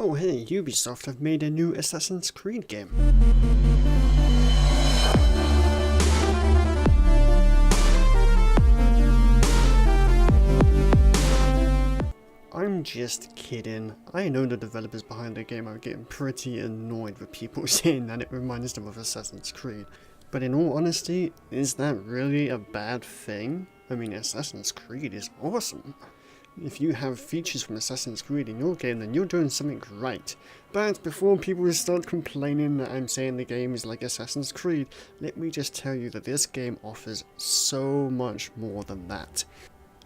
Oh hey, Ubisoft have made a new Assassin's Creed game. I'm just kidding. I know the developers behind the game are getting pretty annoyed with people saying that it reminds them of Assassin's Creed. But in all honesty, is that really a bad thing? I mean, Assassin's Creed is awesome. If you have features from Assassin's Creed in your game, then you're doing something right. But before people start complaining that I'm saying the game is like Assassin's Creed, let me just tell you that this game offers so much more than that.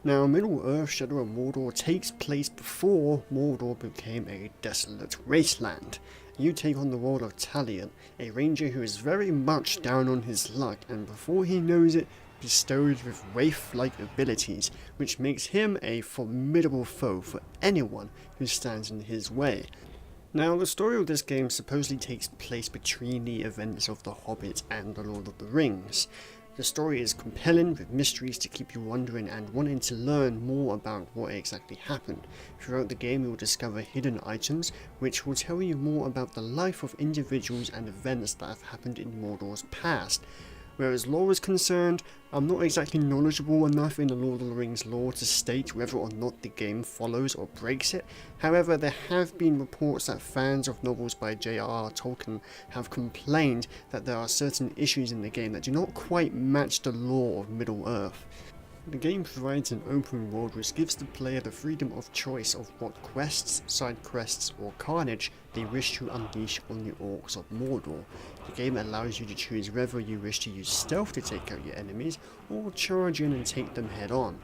Now, Middle-earth Shadow of Mordor takes place before Mordor became a desolate wasteland. You take on the role of Talion, a ranger who is very much down on his luck, and before he knows it, bestowed with wraith-like abilities, which makes him a formidable foe for anyone who stands in his way. Now, the story of this game supposedly takes place between the events of The Hobbit and The Lord of the Rings. The story is compelling, with mysteries to keep you wondering and wanting to learn more about what exactly happened. Throughout the game you will discover hidden items, which will tell you more about the life of individuals and events that have happened in Mordor's past. Whereas lore is concerned, I'm not exactly knowledgeable enough in the Lord of the Rings lore to state whether or not the game follows or breaks it. However, there have been reports that fans of novels by J.R.R. Tolkien have complained that there are certain issues in the game that do not quite match the lore of Middle-earth. The game provides an open world which gives the player the freedom of choice of what quests, side quests or carnage they wish to unleash on the orcs of Mordor. The game allows you to choose whether you wish to use stealth to take out your enemies or charge in and take them head on.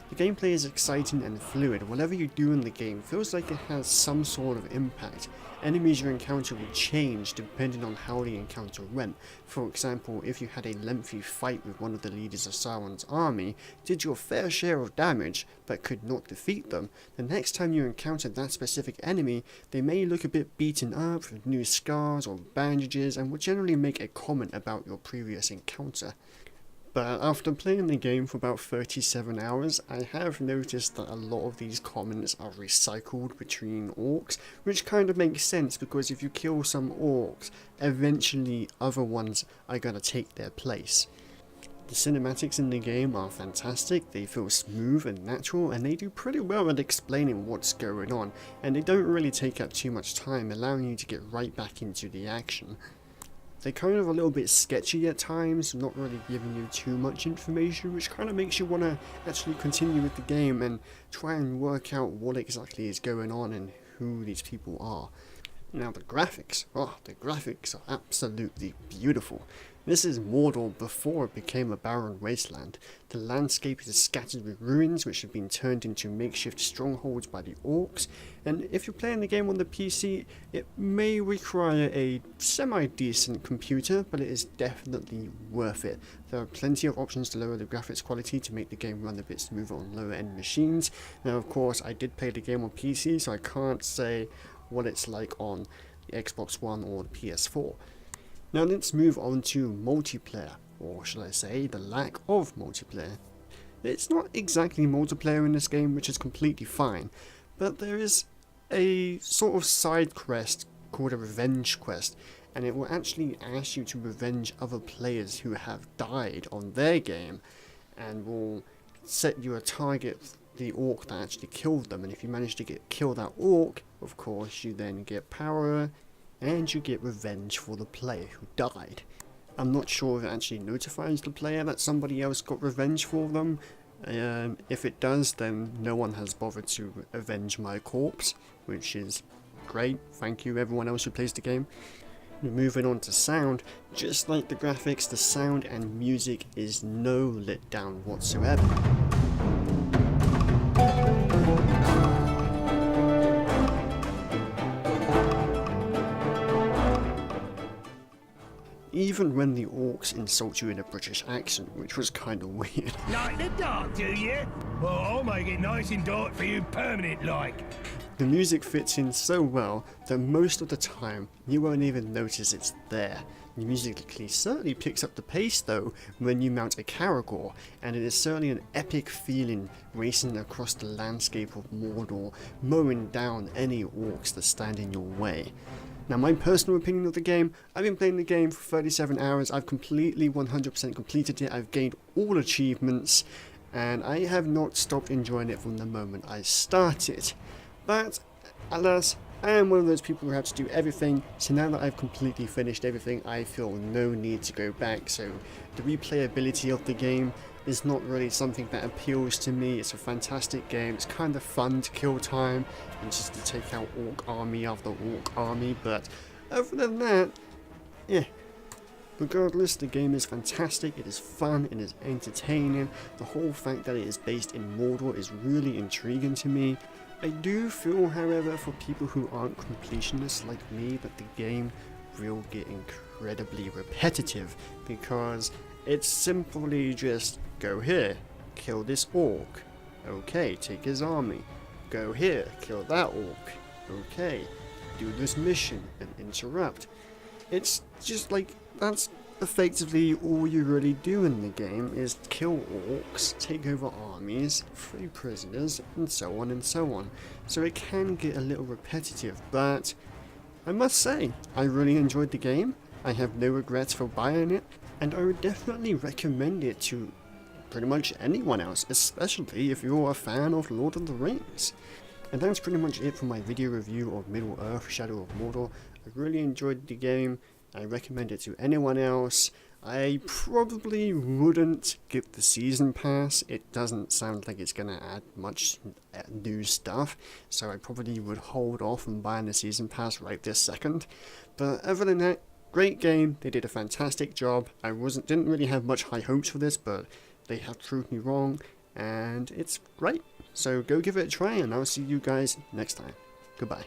The gameplay is exciting and fluid. Whatever you do in the game feels like it has some sort of impact. Enemies you encounter will change depending on how the encounter went. For example, if you had a lengthy fight with one of the leaders of Sauron's army, did your fair share of damage but could not defeat them, the next time you encounter that specific enemy, they may look a bit beaten up with new scars or bandages and will generally make a comment about your previous encounter. But after playing the game for about 37 hours, I have noticed that a lot of these comments are recycled between orcs, which kind of makes sense because if you kill some orcs, eventually other ones are gonna take their place. The cinematics in the game are fantastic, they feel smooth and natural, and they do pretty well at explaining what's going on, and they don't really take up too much time, allowing you to get right back into the action. They're kind of a little bit sketchy at times, not really giving you too much information, which kind of makes you want to actually continue with the game and try and work out what exactly is going on and who these people are. Now the graphics are absolutely beautiful. This is Mordor before it became a barren wasteland. The landscape is scattered with ruins which have been turned into makeshift strongholds by the orcs, and if you're playing the game on the PC, it may require a semi-decent computer, but it is definitely worth it. There are plenty of options to lower the graphics quality to make the game run a bit smoother on lower end machines. Now of course I did play the game on PC, so I can't say what it's like on the Xbox One or the PS4. Now let's move on to multiplayer, or shall I say the lack of multiplayer. It's not exactly multiplayer in this game, which is completely fine, but there is a sort of side quest called a revenge quest, and it will actually ask you to revenge other players who have died on their game, and will set you a target, the orc that actually killed them, and if you manage to kill that orc, of course you then get power, and you get revenge for the player who died. I'm not sure if it actually notifies the player that somebody else got revenge for them. If it does, then no one has bothered to avenge my corpse, which is great. Thank you everyone else who plays the game. Moving on to sound, just like the graphics, the sound and music is no letdown whatsoever. Even when the orcs insult you in a British accent, which was kind of weird. Like the dark, do you? Well, I'll make it nice and dark for you permanent like. The music fits in so well that most of the time you won't even notice it's there. The musically certainly picks up the pace though when you mount a Caragor, and it is certainly an epic feeling racing across the landscape of Mordor, mowing down any orcs that stand in your way. Now, my personal opinion of the game, I've been playing the game for 37 hours, I've completely 100% completed it, I've gained all achievements, and I have not stopped enjoying it from the moment I started. But, alas, I am one of those people who have to do everything, so now that I've completely finished everything, I feel no need to go back, so the replayability of the game is not really something that appeals to me. It's a fantastic game, it's kind of fun to kill time, and just to take out orc army after orc army, but other than that, yeah. Regardless, the game is fantastic, it is fun, it is entertaining, the whole fact that it is based in Mordor is really intriguing to me. I do feel, however, for people who aren't completionists like me, that the game will get incredibly repetitive, because it's simply just, go here, kill this orc, okay, take his army, go here, kill that orc, okay, do this mission, and interrupt. It's just like, that's effectively all you really do in the game, is kill orcs, take over armies, free prisoners, and so on and so on. So it can get a little repetitive, but I must say, I really enjoyed the game, I have no regrets for buying it, and I would definitely recommend it to pretty much anyone else, especially if you're a fan of Lord of the Rings. And that's pretty much it for my video review of Middle-earth: Shadow of Mordor. I really enjoyed the game, I recommend it to anyone else. I probably wouldn't get the season pass, it doesn't sound like it's going to add much new stuff, so I probably would hold off on buying the season pass right this second. But other than that, great game, they did a fantastic job. I didn't really have much high hopes for this, but they have proved me wrong, and it's great. So go give it a try, and I'll see you guys next time. Goodbye.